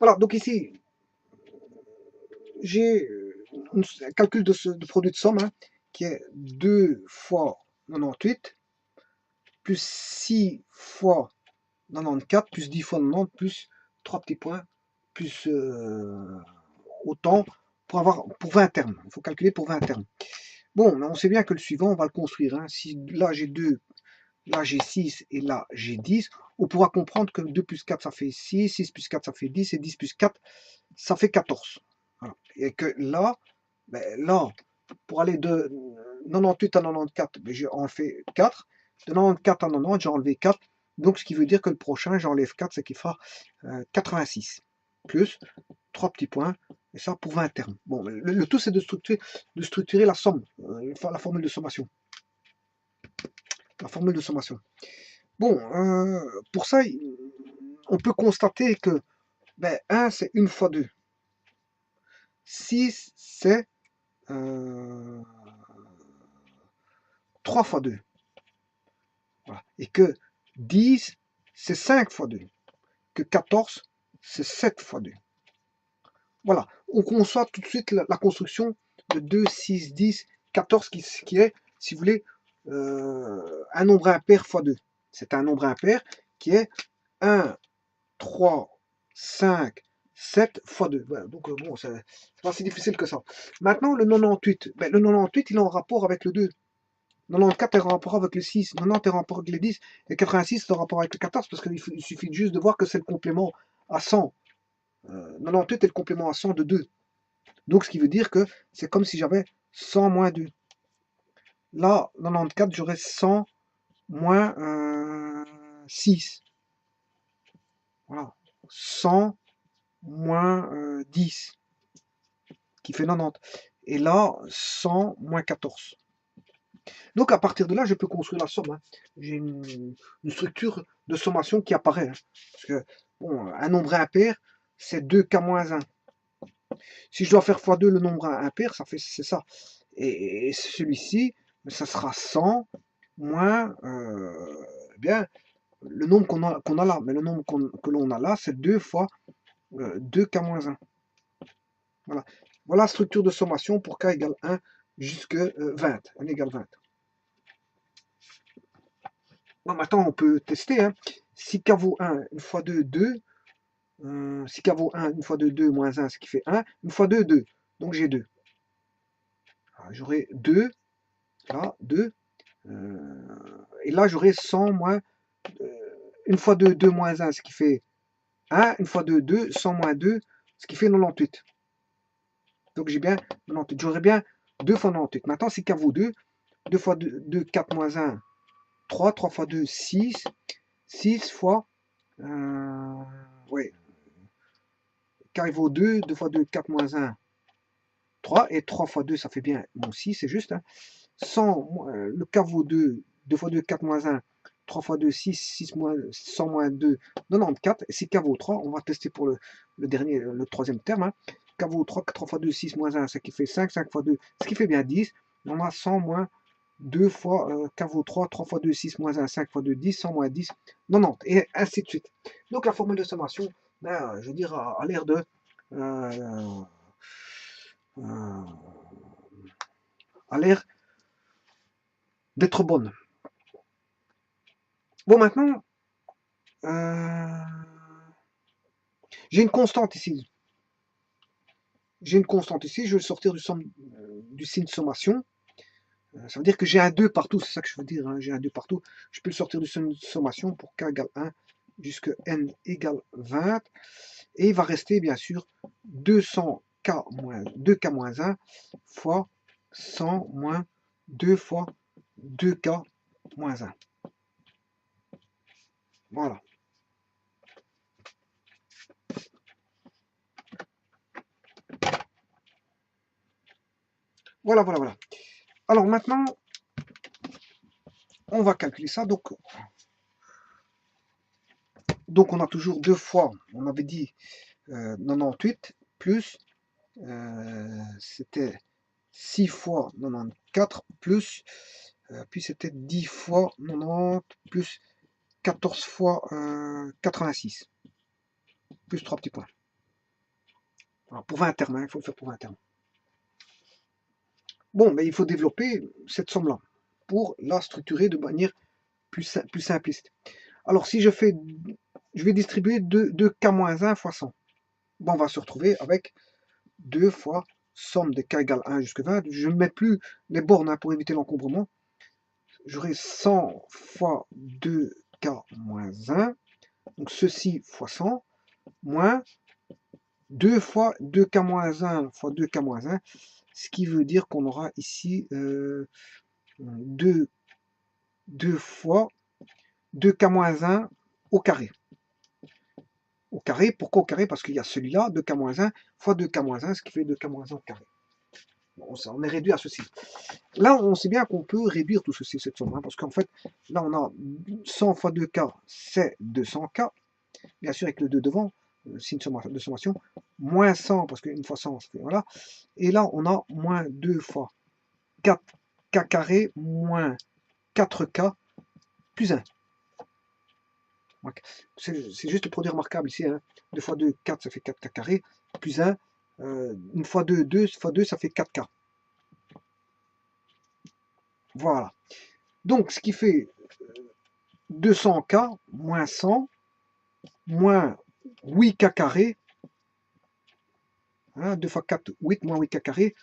Voilà, donc ici, j'ai un calcul de produit de somme hein, qui est 2 fois 98 plus 6 fois 94 plus 10 fois 90 plus 3 petits points plus autant pour 20 termes. Il faut calculer pour 20 termes. Bon, mais on sait bien que le suivant, on va le construire. Hein. Si là j'ai 2, là j'ai 6 et là j'ai 10, on pourra comprendre que 2 plus 4 ça fait 6, 6 plus 4 ça fait 10 et 10 plus 4 ça fait 14. Voilà. Et que là, ben là, pour aller de 98 à 94, ben j'ai enlevé 4. De 94 à 90, j'ai enlevé 4. Donc, ce qui veut dire que le prochain, j'enlève 4, c'est qu'il fera 86. Plus 3 petits points, et ça pour 20 termes. Bon, le tout, c'est de structurer la somme, la formule de sommation. La formule de sommation. Bon, pour ça, on peut constater que ben, 1, c'est 1 fois 2. 6, c'est 3 fois 2. Voilà. Et que 10, c'est 5 fois 2. Que 14, c'est 7 fois 2. Voilà. On conçoit tout de suite la construction de 2, 6, 10, 14 qui est, si vous voulez, un nombre impair fois 2. C'est un nombre impair qui est 1, 3, 5, 7 fois 2. Voilà. Donc, bon, c'est pas si difficile que ça. Maintenant, le 98. Ben, le 98, il est en rapport avec le 2. 94 est en rapport avec le 6, 90 est en rapport avec le 10, et 86 est en rapport avec le 14, parce qu'il suffit juste de voir que c'est le complément à 100. 98 est le complément à 100 de 2. Donc, ce qui veut dire que c'est comme si j'avais 100 moins 2. Là, 94, j'aurais 100 moins 6. Voilà. 100 moins 10, qui fait 90. Et là, 100 moins 14. Donc à partir de là, je peux construire la somme. Hein. J'ai une structure de sommation qui apparaît. Hein. Parce que bon, un nombre impair, c'est 2k-1. Si je dois faire x2 le nombre impair, c'est ça. Et celui-ci, ça sera 100 moins bien, le nombre qu'on a là. Mais le nombre que l'on a là, c'est 2 fois 2k-1. Voilà. Voilà la structure de sommation pour k égale 1 jusqu'à 20. N égale 20. Bon, maintenant, on peut tester. Hein. Si k vaut 1, une fois 2, 2. Si k vaut 1, une fois 2, 2, moins 1, ce qui fait 1. Une fois 2, 2. Donc j'ai 2. J'aurai 2. Là, 2. Et là, j'aurai 100 moins. Une fois 2, 2 moins 1, ce qui fait 1. Une fois 2, 2. 100 moins 2, ce qui fait 98. Donc j'ai bien 98. J'aurai bien 2 fois 98. Maintenant, si k vaut 2. 2 fois 2, 2 4 moins 1, 3. 3 fois 2, 6. 6 fois. Oui. K vaut 2, 2 fois 2, 4 moins 1, 3, et 3 fois 2, ça fait bien, bon, 6, c'est juste, hein. 100, le K vaut 2, 2 fois 2, 4 moins 1, 3 fois 2, 6, 6 moins, 100 moins 2, 94, et si K vaut 3, on va tester pour le dernier, le troisième terme, hein. K vaut 3, 3 fois 2, 6 moins 1, ce qui fait 5, 5 fois 2, ce qui fait bien 10, on a 100 moins 2 fois K vaut 3, 3 fois 2, 6 moins 1, 5 fois 2, 10, 100 moins 10, 90, et ainsi de suite. Donc la formule de sommation, ben, je veux dire, à l'air de a l'air d'être bonne. Bon, maintenant, j'ai une constante ici. J'ai une constante ici, je vais sortir du signe sommation. Ça veut dire que j'ai un 2 partout, c'est ça que je veux dire, hein, j'ai un 2 partout. Je peux le sortir du signe de sommation pour k égale 1 jusqu'à n égale 20. Et il va rester, bien sûr, 2k moins 1 fois 100 moins 2 fois 2k moins 1. Voilà. Voilà, voilà, voilà. Alors maintenant, on va calculer ça. Donc on a toujours 2 fois, on avait dit 98 plus, c'était 6 fois 94 plus, puis c'était 10 fois 90 plus 14 fois 86, plus 3 petits points. Alors, pour 20 termes, hein, il faut le faire pour 20 termes. Bon, mais il faut développer cette somme-là pour la structurer de manière plus simpliste. Alors, si je vais distribuer 2k-1 fois 100. Bon, on va se retrouver avec 2 fois somme des k égale 1 jusqu'à 20. Je ne mets plus les bornes hein, pour éviter l'encombrement. J'aurai 100 fois 2k moins 1. Donc, ceci fois 100 moins 2 fois 2k moins 1 fois 2k moins 1. Ce qui veut dire qu'on aura ici 2 fois 2k moins 1 au carré. Au carré, pourquoi au carré? Parce qu'il y a celui-là, 2k moins 1 fois 2k moins 1, ce qui fait 2k moins 1 au carré. Bon, ça, on est réduit à ceci. Là, on sait bien qu'on peut réduire tout ceci, cette somme, hein, parce qu'en fait, là, on a 100 fois 2k, c'est 200k. Bien sûr, avec le 2 devant, signe de sommation, moins 100, parce qu'une fois 100, ça fait, voilà. Et là, on a moins 2 fois 4k carré moins 4k plus 1. C'est juste le produit remarquable ici. Hein. 2 fois 2, 4, ça fait 4k carré. Plus 1, une fois 2, 2 fois 2, ça fait 4k. Voilà. Donc, ce qui fait 200k moins 100 moins 8k carré. Hein, 2 fois 4, 8 moins 8k carré.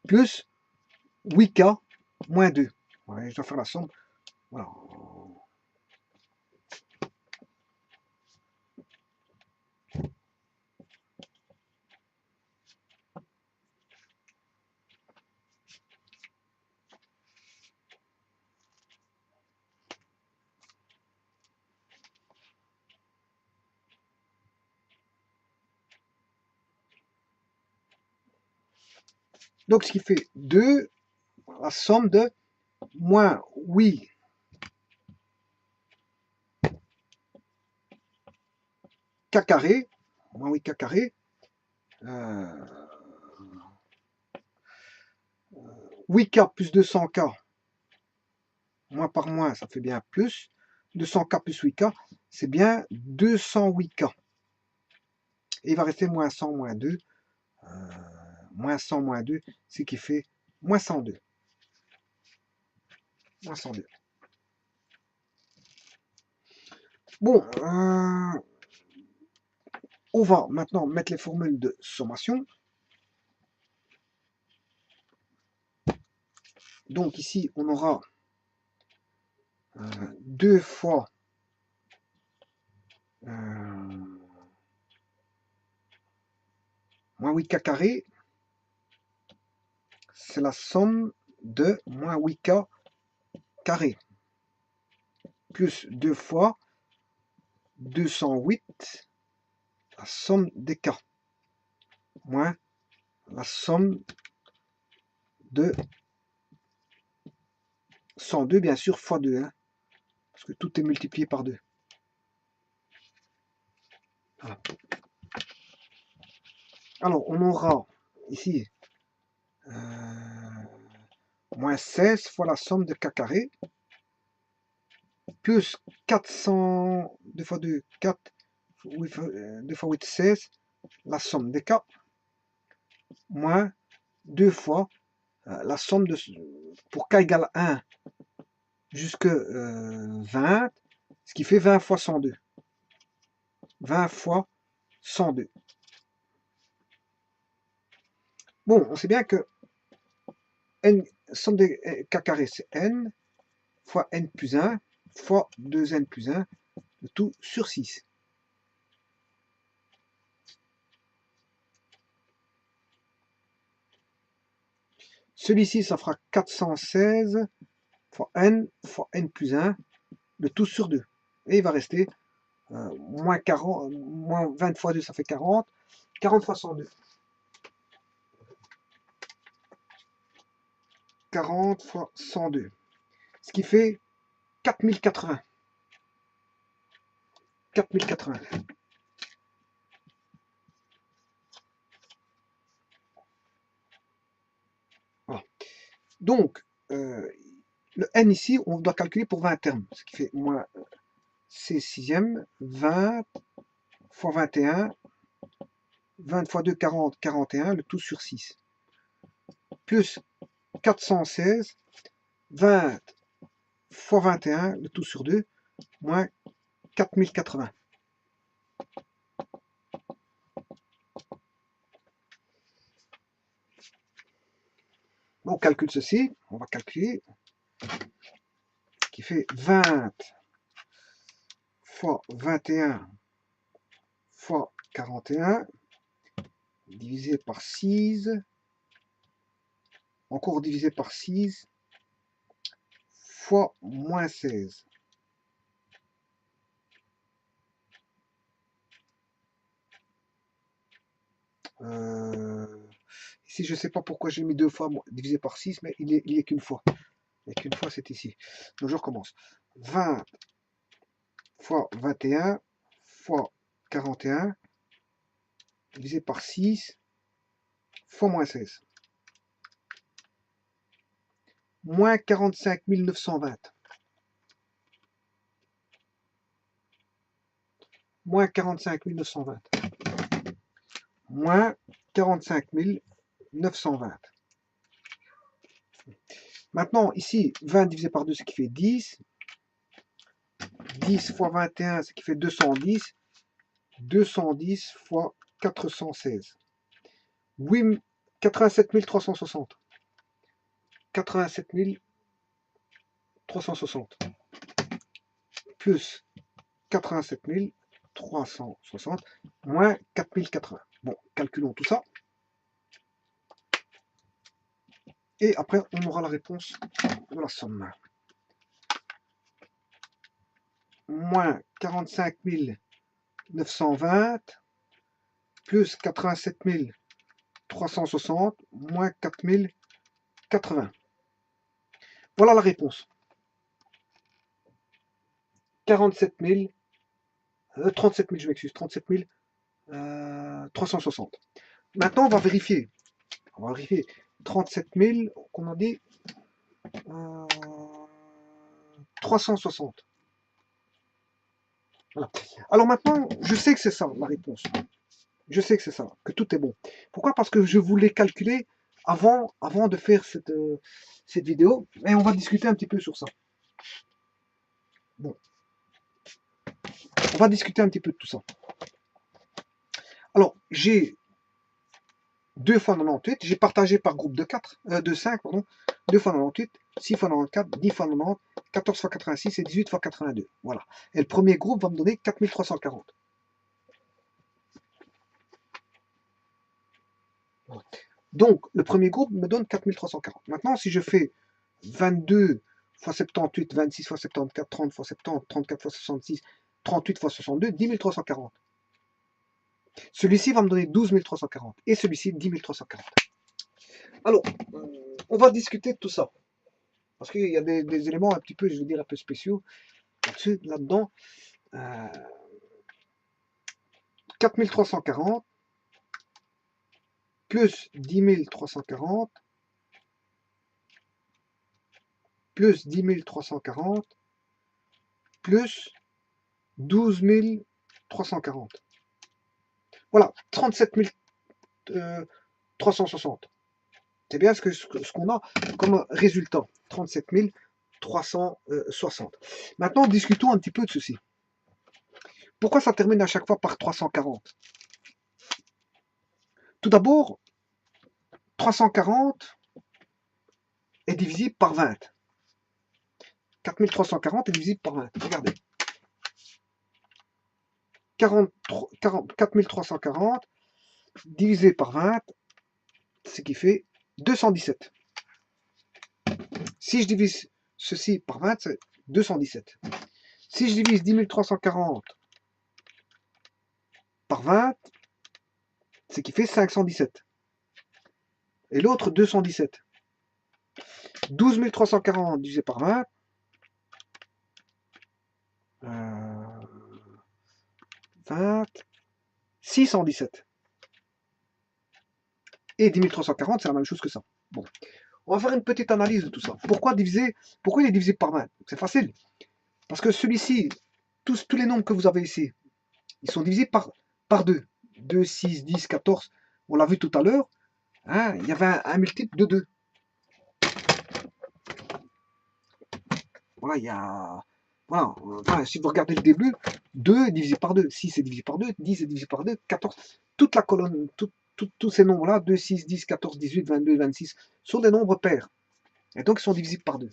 Plus 8k moins 2. Ouais, je dois faire la somme. Voilà. Donc, ce qui fait 2, la somme de moins 8 k carré, moins 8k carré, 8k plus 200k, moins par moins, ça fait bien plus, 200k plus 8k, c'est bien 208k. Et il va rester moins 100, moins 2, moins 100, moins 2, ce qui fait moins 102. Moins 102. Bon, on va maintenant mettre les formules de sommation. Donc ici, on aura 2 fois moins 8k carré, c'est la somme de moins 8k carré, plus 2 fois 208, la somme des k, moins la somme de 102, bien sûr, fois 2, hein, parce que tout est multiplié par 2. Voilà. Alors, on aura ici moins 16 fois la somme de k carré, plus 400, 2 fois 2, 4, 2 fois 8, 16, la somme des k, moins 2 fois la somme de, pour k égale 1 jusqu'à 20, ce qui fait 20 fois 102. 20 fois 102. Bon, on sait bien que n, somme de k carré, c'est n fois n plus 1 fois 2n plus 1, le tout sur 6. Celui-ci, ça fera 416 fois n plus 1, le tout sur 2. Et il va rester moins 40, moins 20 fois 2, ça fait 40. 40 fois 102. 40 fois 102. Ce qui fait 4080. 4080. Voilà. Donc, le n ici, on doit calculer pour 20 termes. Ce qui fait moins c sixième, 20 fois 21, 20 fois 2, 40, 41, le tout sur 6. Plus 416, 20 fois 21, le tout sur 2, moins 4080. On calcule ceci, on va calculer, qui fait 20 fois 21 fois 41, divisé par 6, encore divisé par 6, fois moins 16. Ici, je ne sais pas pourquoi j'ai mis 2 fois divisé par 6, mais il est qu'une fois. Et qu'une fois, c'est ici. Donc, je recommence. 20 fois 21 fois 41 divisé par 6 fois moins 16. Moins 45 920. Moins 45 920. Moins 45 920. Maintenant, ici, 20 divisé par 2, ce qui fait 10. 10 fois 21, ce qui fait 210. 210 fois 416. 87 360. 87 360. Plus 87 360 moins 4080. Bon, calculons tout ça. Et après, on aura la réponse de la somme. Moins 45 920 plus 87 360 moins 4080. Voilà la réponse. 47 000, 37 000, je m'excuse, 37 360. Maintenant, on va vérifier. 37 000, qu'on a dit 360. Voilà. Alors maintenant, je sais que c'est ça la réponse. Je sais que c'est ça, que tout est bon. Pourquoi? Parce que je voulais calculer avant de faire cette vidéo. Et on va discuter un petit peu sur ça. Bon. On va discuter un petit peu de tout ça. Alors, j'ai 2 fois 98, j'ai partagé par groupe de 4, de 5, pardon, 2 fois 98, 6 fois 94, 10 fois 90, 14 fois 86 et 18 fois 82. Voilà. Et le premier groupe va me donner 4340. Donc, le premier groupe me donne 4340. Maintenant, si je fais 22 fois 78, 26 fois 74, 30 fois 70, 34 fois 66, 38 fois 62, 10 340. Celui-ci va me donner 12 340 et celui-ci 10 340. Alors, on va discuter de tout ça. Parce qu'il y a des éléments un petit peu, je veux dire, un peu spéciaux là-dedans. 4340 plus 10 340 plus 10 340 plus 12 340. Voilà, 37 360. C'est bien ce qu'on a comme résultat. 37 360. Maintenant, discutons un petit peu de ceci. Pourquoi ça termine à chaque fois par 340? Tout d'abord, 340 est divisible par 20. 4340 est divisible par 20. Regardez. 4340 divisé par 20, ce qui fait 217. Si je divise ceci par 20, c'est 217. Si je divise 10 340 par 20, ce qui fait 517. Et l'autre 217. 12 340 divisé par 20, 20, 617. Et 10 340, c'est la même chose que ça. Bon. On va faire une petite analyse de tout ça. Pourquoi il est divisé par 20? C'est facile. Parce que celui-ci, tous les nombres que vous avez ici, ils sont divisés par 2. 2, 6, 10, 14, on l'a vu tout à l'heure, hein, il y avait un multiple de 2. Voilà, il y a... Voilà, enfin, si vous regardez le début, 2 est divisé par 2, 6 est divisé par 2, 10 est divisé par 2, 14, toute la colonne, tous ces nombres-là, 2, 6, 10, 14, 18, 22, 26, sont des nombres pairs. Et donc, ils sont divisibles par 2.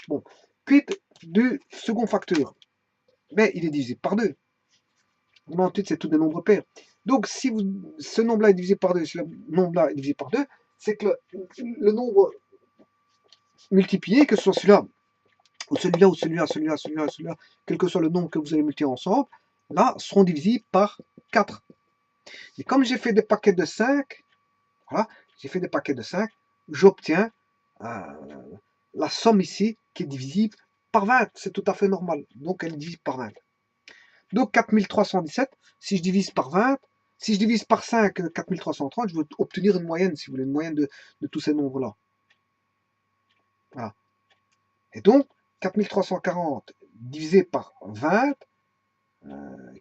Bon, quid du second facteur? Mais il est divisé par 2. 98, c'est tous des nombres pairs. Donc, si ce nombre-là est divisé par 2, si ce nombre-là est divisé par 2, c'est que le nombre multiplié, que ce soit celui-là, ou celui-là, ou celui-là, celui-là, celui-là, celui-là, quel que soit le nombre que vous allez multiplier ensemble, là, seront divisés par 4. Et comme j'ai fait des paquets de 5, voilà, j'ai fait des paquets de 5, j'obtiens la somme ici qui est divisible par 20. C'est tout à fait normal. Donc, elle est divisible par 20. Donc, 4317, si je divise par 20, si je divise par 5, 4330, je veux obtenir une moyenne, si vous voulez, une moyenne de tous ces nombres-là. Voilà. Et donc, 4340 divisé par 20,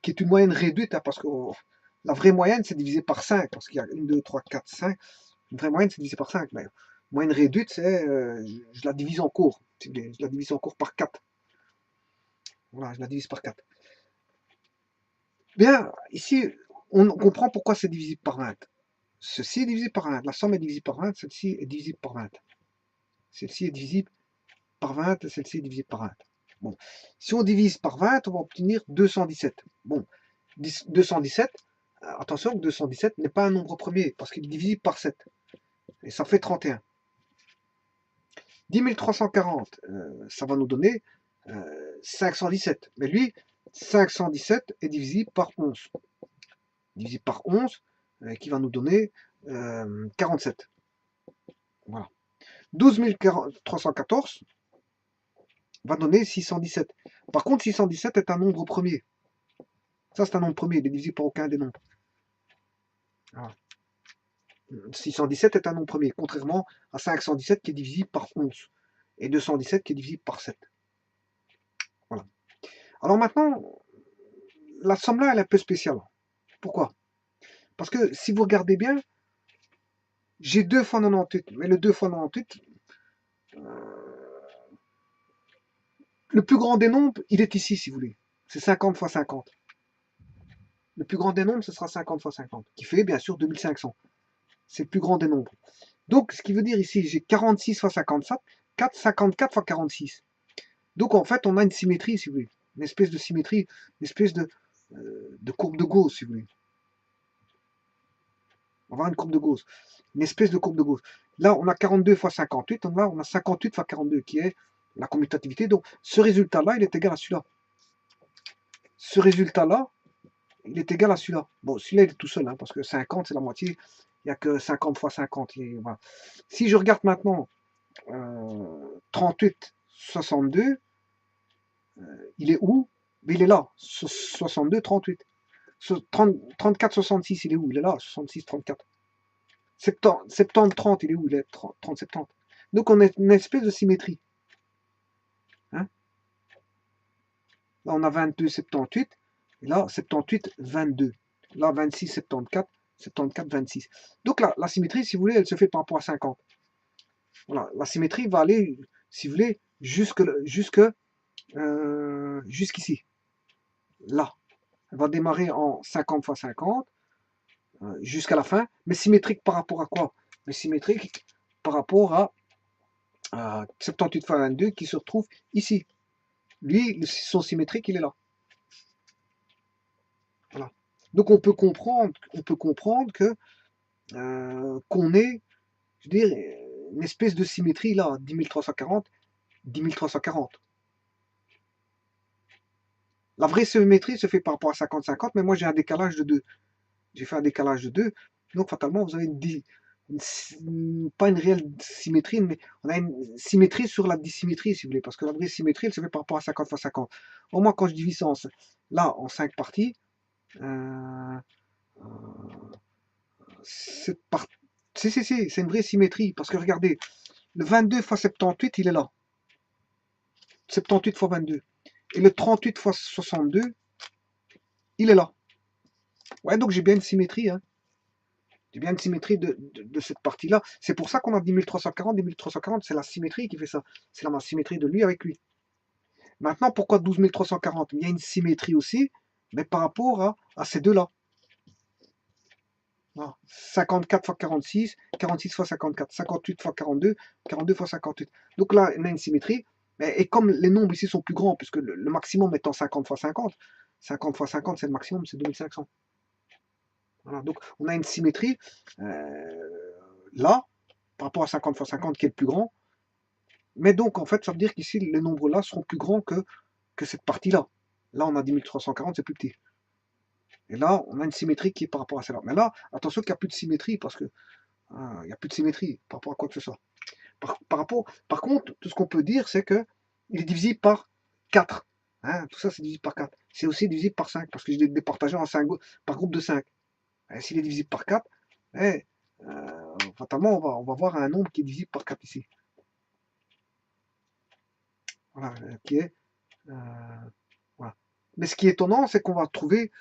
qui est une moyenne réduite, hein, parce que la vraie moyenne, c'est divisé par 5, parce qu'il y a 1, 2, 3, 4, 5. Une vraie moyenne, c'est divisé par 5. Mais moyenne réduite, c'est, je la divise en cours. Si vous voulez, je la divise en cours par 4. Voilà, je la divise par 4. Bien, ici, on comprend pourquoi c'est divisible par 20. Ceci est divisible par 20. La somme est divisible par 20, celle-ci est divisible par 20. Celle-ci est divisible par 20 et celle-ci est divisible par 20. Bon, si on divise par 20, on va obtenir 217. Bon, 217, attention que 217 n'est pas un nombre premier, parce qu'il est divisible par 7. Et ça fait 31. 10 340, ça va nous donner 517. Mais lui, 517 est divisible par 11. Divisé par 11, qui va nous donner 47. Voilà. 12 314 va donner 617. Par contre, 617 est un nombre premier. Ça, c'est un nombre premier, il est divisible par aucun des nombres. Voilà. 617 est un nombre premier, contrairement à 517 qui est divisible par 11 et 217 qui est divisible par 7. Voilà. Alors maintenant, la somme là, elle est un peu spéciale. Pourquoi? Parce que si vous regardez bien, j'ai 2 fois 98, mais le 2 fois 98, le plus grand des nombres, il est ici, si vous voulez. C'est 50 fois 50. Le plus grand des nombres, ce sera 50 fois 50, qui fait bien sûr 2500. C'est le plus grand des nombres. Donc, ce qui veut dire ici, j'ai 46 fois 57, 54 fois 46. Donc, en fait, on a une symétrie, si vous voulez. Une espèce de symétrie, une espèce de courbe de Gauss, si vous voulez. On va avoir une courbe de Gauss. Une espèce de courbe de Gauss. Là, on a 42 fois 58. Donc là, on a 58 fois 42, qui est la commutativité. Donc, ce résultat-là, il est égal à celui-là. Ce résultat-là, il est égal à celui-là. Bon, celui-là, il est tout seul, hein, parce que 50, c'est la moitié. Il n'y a que 50 fois 50. Voilà. Si je regarde maintenant 38, 62, il est où? Mais il est là, 62, 38. 34, 66, il est où? Il est là, 66, 34. 70, 30, il est où? Il est 30, 70. Donc on a une espèce de symétrie. Hein? Là, on a 22, 78. Et là, 78, 22. Là, 26, 74. 74, 26. Donc la symétrie, si vous voulez, elle se fait par rapport à 50. Voilà, la symétrie va aller, si vous voulez, jusqu'ici. Là. Elle va démarrer en 50 fois 50 jusqu'à la fin, mais symétrique par rapport à quoi? Mais symétrique par rapport à 78 fois 22 qui se retrouve ici. Lui, son symétrique, il est là. Voilà. Donc on peut comprendre que qu'on ait, je veux dire, une espèce de symétrie là, 10 340, 10 340. La vraie symétrie se fait par rapport à 50-50, mais moi j'ai un décalage de 2. J'ai fait un décalage de 2, donc fatalement vous avez pas une réelle symétrie, mais on a une symétrie sur la dissymétrie, si vous voulez, parce que la vraie symétrie, elle se fait par rapport à 50 fois 50. Au moins, quand je divise ça en 5 parties, c'est une vraie symétrie, parce que regardez, le 22 fois 78, il est là. 78 fois 22. Et le 38 fois 62, il est là. Ouais, donc j'ai bien une symétrie, hein. J'ai bien une symétrie de cette partie-là. C'est pour ça qu'on a 10 340, 10 340, c'est la symétrie qui fait ça. C'est la symétrie de lui avec lui. Maintenant, pourquoi 12 340? Il y a une symétrie aussi, mais par rapport à ces deux-là. 54 fois 46, 46 fois 54, 58 fois 42, 42 fois 58. Donc là, on a une symétrie. Et comme les nombres ici sont plus grands, puisque le maximum étant 50 fois 50, 50 fois 50, c'est le maximum, c'est 2500. Voilà, donc on a une symétrie là, par rapport à 50 fois 50 qui est le plus grand. Mais donc, en fait, ça veut dire qu'ici, les nombres là seront plus grands que cette partie-là. Là, on a 10 340, c'est plus petit. Et là, on a une symétrie qui est par rapport à celle-là. Mais là, attention qu'il n'y a plus de symétrie, parce que il n'y a plus de symétrie par rapport à quoi que ce soit. Par contre, tout ce qu'on peut dire, c'est que il est divisible par 4. Hein, tout ça, c'est divisible par 4. C'est aussi divisible par 5, parce que j'ai départagé en 5, par groupe de 5. S'il est divisible par 4, fatalement, on va voir un nombre qui est divisible par 4 ici. Voilà, qui est... voilà. Mais ce qui est étonnant, c'est qu'on va trouver,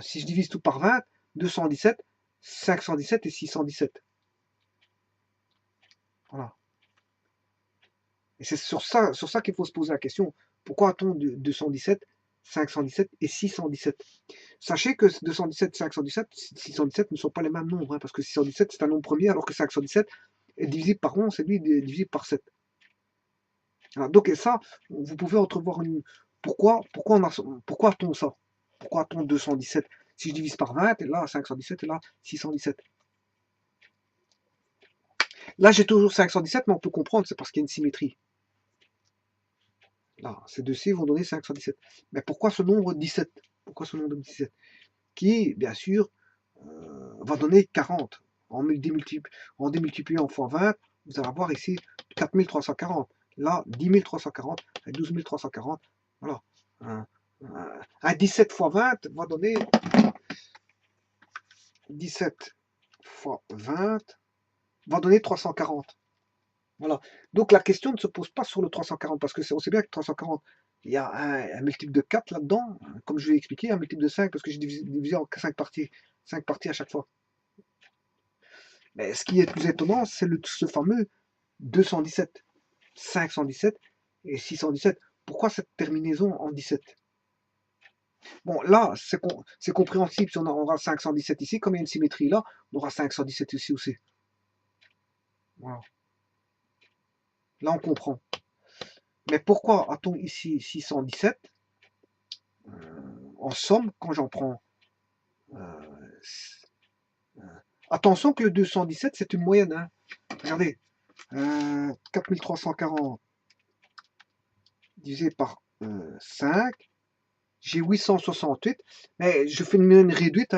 si je divise tout par 20, 217, 517 et 617. Voilà. Et c'est sur ça qu'il faut se poser la question. Pourquoi a-t-on 217, 517 et 617? Sachez que 217, 517, 617 ne sont pas les mêmes nombres, hein, parce que 617 c'est un nombre premier, alors que 517 est divisible par 11, c'est lui divisible par 7. Alors, donc, et ça, vous pouvez entrevoir une. Pourquoi a-t-on ça? Pourquoi a-t-on 217? Si je divise par 20, et là 517, et là 617. Là, j'ai toujours 517, mais on peut comprendre, c'est parce qu'il y a une symétrie. Là, ces deux-ci vont donner 517. Mais pourquoi ce nombre 17? Pourquoi ce nombre 17? Qui, bien sûr, va donner 40. En démultipliant fois 20, vous allez avoir ici 4340. Là, 10 340 et 12 340. Voilà. Un 17 fois 20 va donner 17 fois 20 va donner 340. Voilà. Donc la question ne se pose pas sur le 340 parce que on sait bien que 340, il y a un multiple de 4 là-dedans, comme je l'ai expliqué, un multiple de 5 parce que j'ai divisé en 5 parties. 5 parties à chaque fois. Mais ce qui est plus étonnant, c'est ce fameux 217, 517 et 617. Pourquoi cette terminaison en 17? Bon, là, c'est compréhensible si on aura 517 ici, comme il y a une symétrie là, on aura 517 ici aussi. Voilà. Là, on comprend. Mais pourquoi a-t-on ici 617 en somme quand j'en prends attention que le 217, c'est une moyenne. Hein. Regardez, 4340 divisé par 5, j'ai 868, mais je fais une moyenne réduite,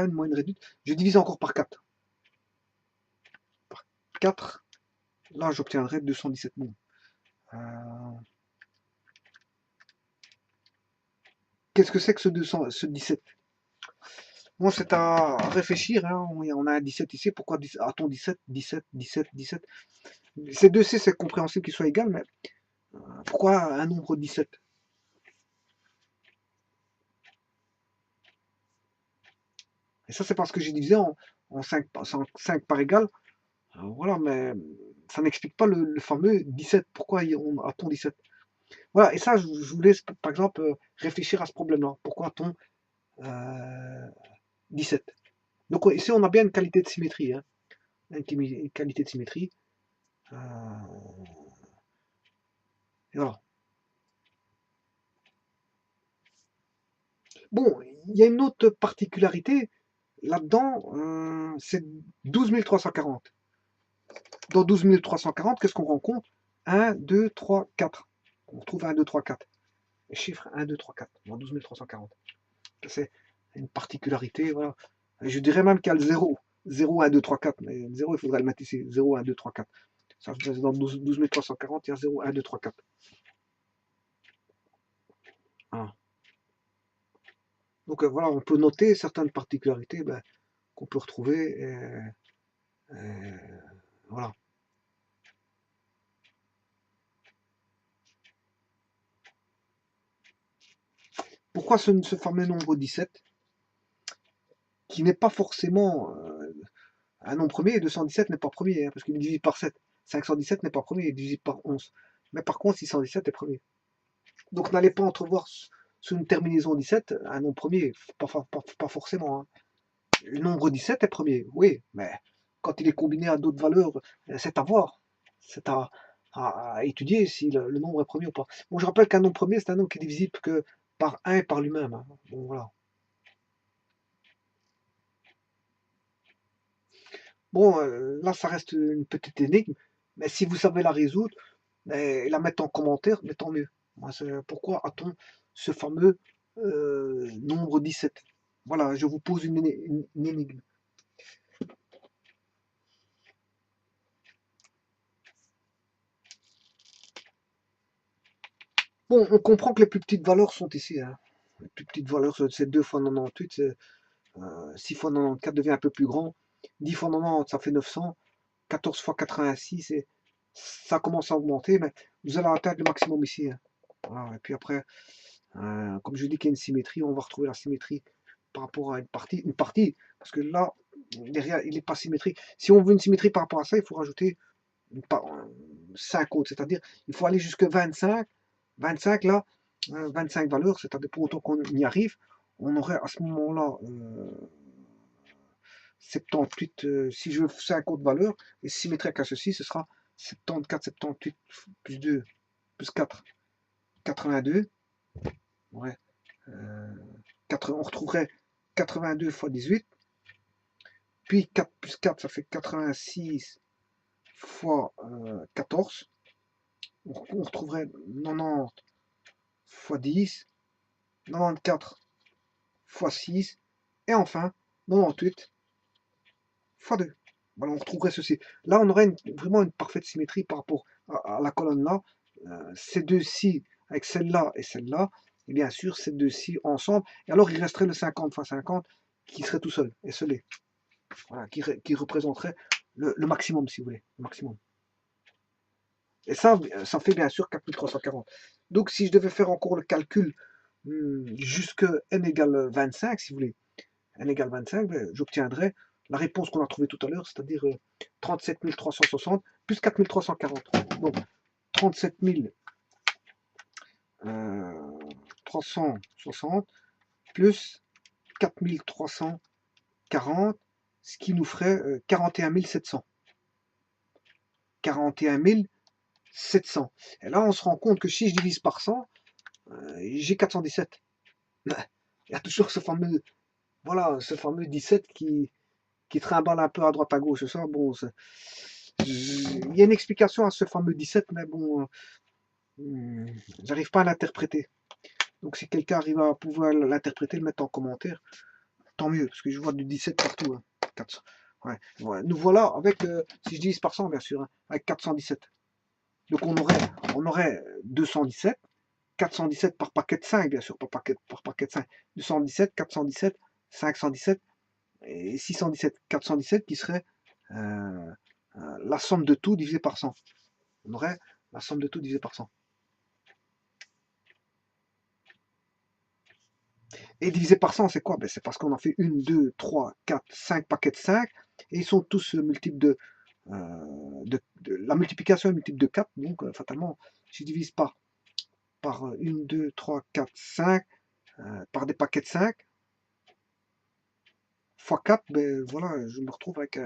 je divise encore par 4. Par 4, là j'obtiendrai 217 mots. Qu'est-ce que c'est que ce 17? Bon, c'est à réfléchir, hein. On a un 17 ici, pourquoi a-t-on 17, 17, 17, 17? Ces deux C, c'est compréhensible qu'ils soient égaux, mais pourquoi un nombre 17? Et ça, c'est parce que j'ai divisé en 5, par égal. Voilà, mais ça n'explique pas le fameux 17. Pourquoi a-t-on 17? Voilà, et ça, je vous laisse, par exemple, réfléchir à ce problème-là. Pourquoi a-t-on 17? Donc ici, on a bien une qualité de symétrie. Hein. Une qualité de symétrie. Et voilà. Bon, il y a une autre particularité là-dedans, c'est 12 340. Dans 12 340, qu'est-ce qu'on rencontre? 1, 2, 3, 4. On retrouve 1, 2, 3, 4. Les chiffres 1, 2, 3, 4 dans 12 340. C'est une particularité, voilà. Je dirais même qu'il y a le 0. 0, 1, 2, 3, 4. Mais le 0, il faudrait le mettre ici. 0, 1, 2, 3, 4. Ça, dans 12 340, il y a 0, 1, 2, 3, 4. Voilà. Donc voilà, on peut noter certaines particularités qu'on peut retrouver. Voilà. Pourquoi ce fameux nombre 17 qui n'est pas forcément un nombre premier, et 217 n'est pas premier, hein, parce qu'il est divisible par 7. 517 n'est pas premier, il est divisible par 11. Mais par contre, 617 est premier. Donc n'allez pas entrevoir sous une terminaison 17 un nombre premier, pas forcément. Hein. Le nombre 17 est premier, oui, mais quand il est combiné à d'autres valeurs, c'est à voir. C'est à étudier si le nombre est premier ou pas. Bon, je rappelle qu'un nombre premier, c'est un nombre qui est divisible que par 1 et par lui-même. Hein. Bon, voilà. Bon, là, ça reste une petite énigme, mais si vous savez la résoudre, et la mettre en commentaire, mais tant mieux. Pourquoi a-t-on ce fameux nombre 17? Voilà, je vous pose une énigme. Bon, on comprend que les plus petites valeurs sont ici. Hein. Les plus petites valeurs, c'est 2 fois 98, 6 fois 94 devient un peu plus grand. 10 fois 90, ça fait 900. 14 fois 86, et ça commence à augmenter, mais vous allez atteindre le maximum ici. Hein. Voilà. Et puis après, comme je dis qu'il y a une symétrie, on va retrouver la symétrie par rapport à une partie, parce que là, derrière, il n'est pas symétrique. Si on veut une symétrie par rapport à ça, il faut rajouter 5 autres, c'est-à-dire il faut aller jusqu'à 25. 25 là, 25 valeurs, c'est-à-dire pour autant qu'on y arrive, on aurait à ce moment-là 78, si je veux 5 autres valeurs, et symétrique à ceci, ce sera 74, 78 plus 2, plus 4, 82. Ouais. On retrouverait 82 fois 18, puis 4 plus 4, ça fait 86 fois 14. On retrouverait 90 fois 10, 94 fois 6, et enfin 98 fois 2. Voilà, on retrouverait ceci. Là, on aurait vraiment une parfaite symétrie par rapport à la colonne là. Ces deux-ci avec celle-là et celle-là, et bien sûr ces deux-ci ensemble. Et alors, il resterait le 50 fois 50 qui serait tout seul, et esselé. Voilà, qui représenterait le maximum, si vous voulez. Le maximum. Et ça fait bien sûr 4340. Donc, si je devais faire encore le calcul jusque n égale 25, si vous voulez, n égale 25, ben, j'obtiendrai la réponse qu'on a trouvée tout à l'heure, c'est-à-dire 37 360 plus 4340. Donc, 37 360 plus 4340, ce qui nous ferait 41 700. 41 700. Et là, on se rend compte que si je divise par 100, j'ai 417. Il y a toujours ce fameux, voilà, ce fameux 17 qui trimballe un peu à droite à gauche. Ça, bon, il y a une explication à ce fameux 17, mais bon, j'arrive pas à l'interpréter. Donc si quelqu'un arrive à pouvoir l'interpréter, le mettre en commentaire, tant mieux, parce que je vois du 17 partout. Hein. 400. Ouais. Nous voilà avec, si je divise par 100, bien sûr, hein, avec 417. Donc on aurait 217, 417 par paquet de 5, bien sûr, par paquet de 5. 217, 417, 517 et 617. 417 qui serait la somme de tout divisé par 100. On aurait la somme de tout divisé par 100. Et divisé par 100, c'est quoi? Ben, c'est parce qu'on a fait 1, 2, 3, 4, 5 paquets de 5, et ils sont tous multiples la multiplication est multiple de 4, donc fatalement, si je divise par 1, 2, 3, 4, 5, par des paquets de 5, fois 4, ben voilà, je me retrouve avec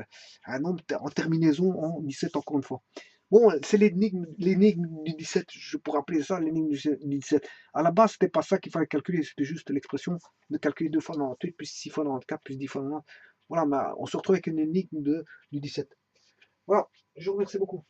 un nombre en terminaison en 17 encore une fois. Bon, c'est l'énigme du 17, je pourrais appeler ça l'énigme du 17. À la base, c'était pas ça qu'il fallait calculer, c'était juste l'expression de calculer 2 fois 98, plus 6 fois 94, plus 10 fois 90. Voilà, mais on se retrouve avec une énigme du 17. Voilà, je vous remercie beaucoup.